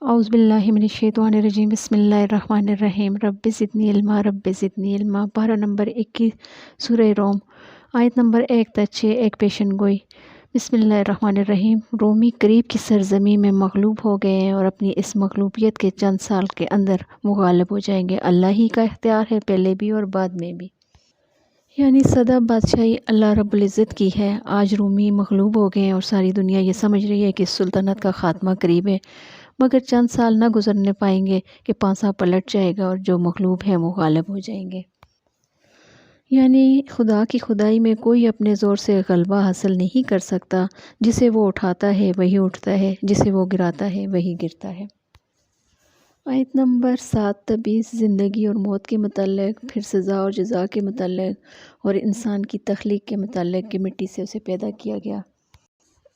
اعوذ باللہ من الشیطان الرجیم بسم اللہ الرحمن الرحیم رب زدنی علما رب زدنی علما۔ پارہ نمبر 21 سورہ روم، آیت نمبر 1 تا 6 ایک پیشن گوئی۔ بسم اللہ الرحمن الرحیم۔ رومی قریب کی سرزمین میں مغلوب ہو گئے ہیں اور اپنی اس مغلوبیت کے چند سال کے اندر مغالب ہو جائیں گے۔ اللہ ہی کا اختیار ہے، پہلے بھی اور بعد میں بھی، یعنی سدا بادشاہی اللہ رب العزت کی ہے۔ آج رومی مغلوب ہو گئے ہیں اور ساری دنیا یہ سمجھ رہی ہے کہ سلطنت کا خاتمہ قریب ہے، مگر چند سال نہ گزرنے پائیں گے کہ پانسا پلٹ جائے گا اور جو مغلوب ہیں وہ غالب ہو جائیں گے۔ یعنی خدا کی خدائی میں کوئی اپنے زور سے غلبہ حاصل نہیں کر سکتا۔ جسے وہ اٹھاتا ہے وہی اٹھتا ہے، جسے وہ گراتا ہے وہی گرتا ہے۔ آیت نمبر 7 تا 20 زندگی اور موت کے متعلق، پھر سزا اور جزا کے متعلق اور انسان کی تخلیق کے متعلق کہ مٹی سے اسے پیدا کیا گیا۔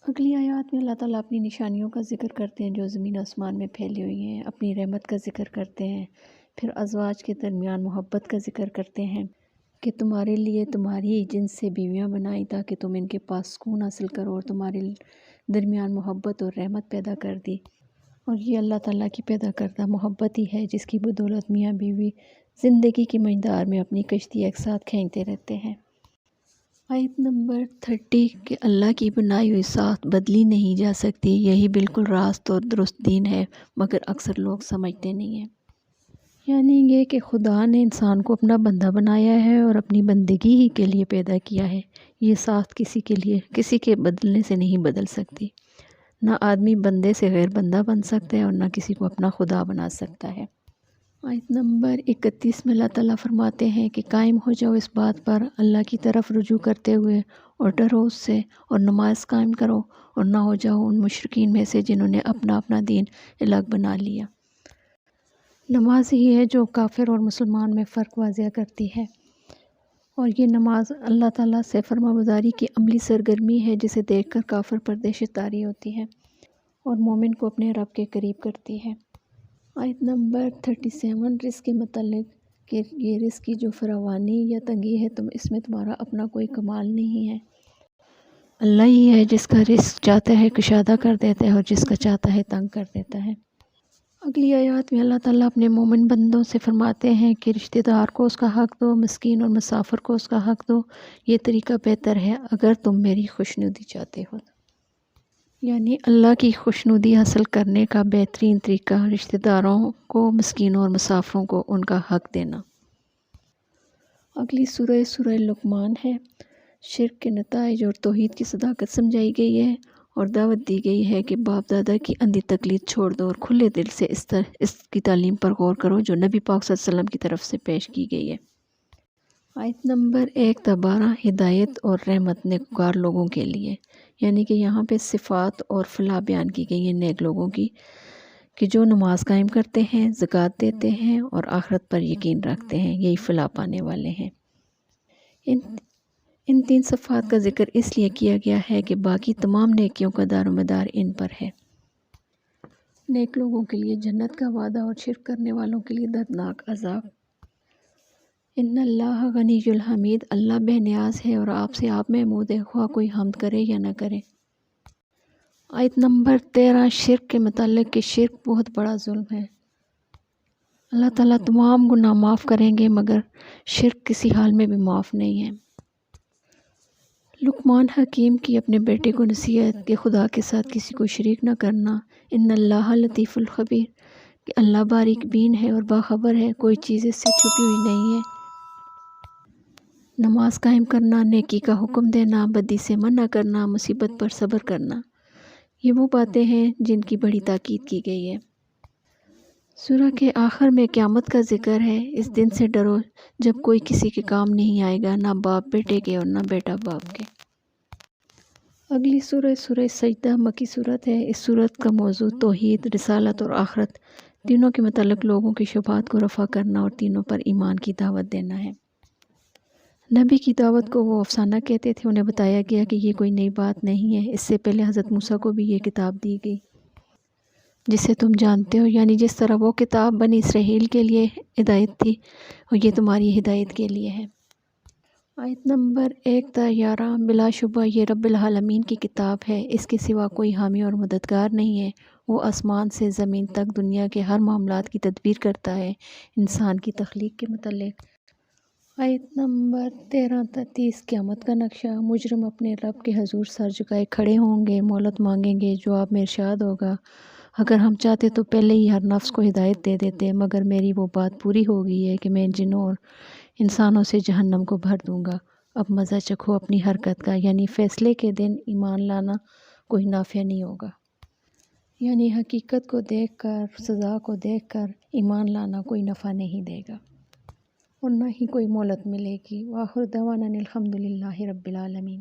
اگلی آیات میں اللہ تعالیٰ اپنی نشانیوں کا ذکر کرتے ہیں جو زمین آسمان میں پھیلی ہوئی ہیں، اپنی رحمت کا ذکر کرتے ہیں، پھر ازواج کے درمیان محبت کا ذکر کرتے ہیں کہ تمہارے لیے تمہاری ہی جنس سے بیویاں بنائی تاکہ تم ان کے پاس سکون حاصل کرو، اور تمہارے درمیان محبت اور رحمت پیدا کر دی۔ اور یہ اللہ تعالیٰ کی پیدا کردہ محبت ہی ہے جس کی بدولت میاں بیوی زندگی کی مجدار میں اپنی کشتی ایک ساتھ کھینچتے رہتے ہیں۔ آیت نمبر 30 کہ اللہ کی بنائی ہوئی ساخت بدلی نہیں جا سکتی، یہی بالکل راست اور درست دین ہے، مگر اکثر لوگ سمجھتے نہیں ہیں۔ یعنی یہ کہ خدا نے انسان کو اپنا بندہ بنایا ہے اور اپنی بندگی ہی کے لیے پیدا کیا ہے۔ یہ ساخت کسی کے بدلنے سے نہیں بدل سکتی۔ نہ آدمی بندے سے غیر بندہ بن سکتا ہے اور نہ کسی کو اپنا خدا بنا سکتا ہے۔ آیت نمبر 31 میں اللہ تعالیٰ فرماتے ہیں کہ قائم ہو جاؤ اس بات پر، اللہ کی طرف رجوع کرتے ہوئے، اور ڈرو اس سے، اور نماز قائم کرو، اور نہ ہو جاؤ ان مشرکین میں سے جنہوں نے اپنا اپنا دین الگ بنا لیا۔ نماز ہی ہے جو کافر اور مسلمان میں فرق واضح کرتی ہے، اور یہ نماز اللہ تعالیٰ سے فرمانبرداری کی عملی سرگرمی ہے جسے دیکھ کر کافر پر دہشت طاری ہوتی ہے اور مومن کو اپنے رب کے قریب کرتی ہے۔ آیت نمبر 37 رزق کے متعلق کہ یہ رزق کی جو فراوانی یا تنگی ہے اس میں تمہارا اپنا کوئی کمال نہیں ہے۔ اللہ ہی ہے جس کا رزق چاہتا ہے کشادہ کر دیتا ہے اور جس کا چاہتا ہے تنگ کر دیتا ہے۔ اگلی آیات میں اللہ تعالیٰ اپنے مومن بندوں سے فرماتے ہیں کہ رشتہ دار کو اس کا حق دو، مسکین اور مسافر کو اس کا حق دو، یہ طریقہ بہتر ہے اگر تم میری خوشنودی چاہتے ہو۔ یعنی اللہ کی خوشنودی حاصل کرنے کا بہترین طریقہ رشتہ داروں کو، مسکینوں اور مسافروں کو ان کا حق دینا۔ اگلی سورہ لقمان ہے۔ شرک کے نتائج اور توحید کی صداقت سمجھائی گئی ہے اور دعوت دی گئی ہے کہ باپ دادا کی اندھی تقلید چھوڑ دو اور کھلے دل سے اس کی تعلیم پر غور کرو جو نبی پاک صلی اللہ علیہ وسلم کی طرف سے پیش کی گئی ہے۔ آیت نمبر 1 تا 12 ہدایت اور رحمت نیکوکار لوگوں کے لیے، یعنی کہ یہاں پہ صفات اور فلاح بیان کی گئی ہے نیک لوگوں کی کہ جو نماز قائم کرتے ہیں، زکوٰۃ دیتے ہیں اور آخرت پر یقین رکھتے ہیں، یہی فلاح پانے والے ہیں۔ ان 3 صفات کا ذکر اس لیے کیا گیا ہے کہ باقی تمام نیکیوں کا دار و مدار ان پر ہے۔ نیک لوگوں کے لیے جنت کا وعدہ اور شرک کرنے والوں کے لیے دردناک عذاب۔ ان اللہ غنی الحمید، اللہ بے نیاز ہے اور آپ سے آپ محمود ہے، خواہ کوئی حمد کرے یا نہ کرے۔ آیت نمبر 13 شرک کے متعلق کہ شرک بہت بڑا ظلم ہے۔ اللہ تعالیٰ تمام گناہ معاف کریں گے مگر شرک کسی حال میں بھی معاف نہیں ہے۔ لقمان حکیم کی اپنے بیٹے کو نصیحت کہ خدا کے ساتھ کسی کو شریک نہ کرنا۔ ان اللہ لطیف الخبیر کہ اللہ باریک بین ہے اور باخبر ہے، کوئی چیز اس سے چھپی ہوئی نہیں ہے۔ نماز قائم کرنا، نیکی کا حکم دینا، بدی سے منع کرنا، مصیبت پر صبر کرنا، یہ وہ باتیں ہیں جن کی بڑی تاکید کی گئی ہے۔ سورہ کے آخر میں قیامت کا ذکر ہے۔ اس دن سے ڈرو جب کوئی کسی کے کام نہیں آئے گا، نہ باپ بیٹے کے اور نہ بیٹا باپ کے۔ اگلی سورہ سجدہ مکی صورت ہے۔ اس صورت کا موضوع توحید، رسالت اور آخرت تینوں کے متعلق لوگوں کی شبہات کو رفع کرنا اور تینوں پر ایمان کی دعوت دینا ہے۔ نبی کی دعوت کو وہ افسانہ کہتے تھے، انہیں بتایا گیا کہ یہ کوئی نئی بات نہیں ہے، اس سے پہلے حضرت موسیٰ کو بھی یہ کتاب دی گئی جسے تم جانتے ہو، یعنی جس طرح وہ کتاب بنی اسرائیل کے لیے ہدایت تھی اور یہ تمہاری ہدایت کے لیے ہے۔ آیت نمبر 1 تا 11 بلا شبہ یہ رب العالمین کی کتاب ہے، اس کے سوا کوئی حامی اور مددگار نہیں ہے۔ وہ آسمان سے زمین تک دنیا کے ہر معاملات کی تدبیر کرتا ہے۔ انسان کی تخلیق کے متعلق آیت نمبر 13 تا 30 قیامت کا نقشہ۔ مجرم اپنے رب کے حضور سر جھکائے کھڑے ہوں گے، مہلت مانگیں گے، جواب میں ارشاد ہوگا، اگر ہم چاہتے تو پہلے ہی ہر نفس کو ہدایت دے دیتے، مگر میری وہ بات پوری ہو گئی ہے کہ میں جنوں اور انسانوں سے جہنم کو بھر دوں گا۔ اب مزہ چکھو اپنی حرکت کا، یعنی فیصلے کے دن ایمان لانا کوئی نافع نہیں ہوگا۔ یعنی حقیقت کو دیکھ کر، سزا کو دیکھ کر ایمان لانا کوئی نفع نہیں دے گا اور نہ ہی کوئی مہلت ملے گی۔ وآخر دعوانا الحمدللہ رب العالمین۔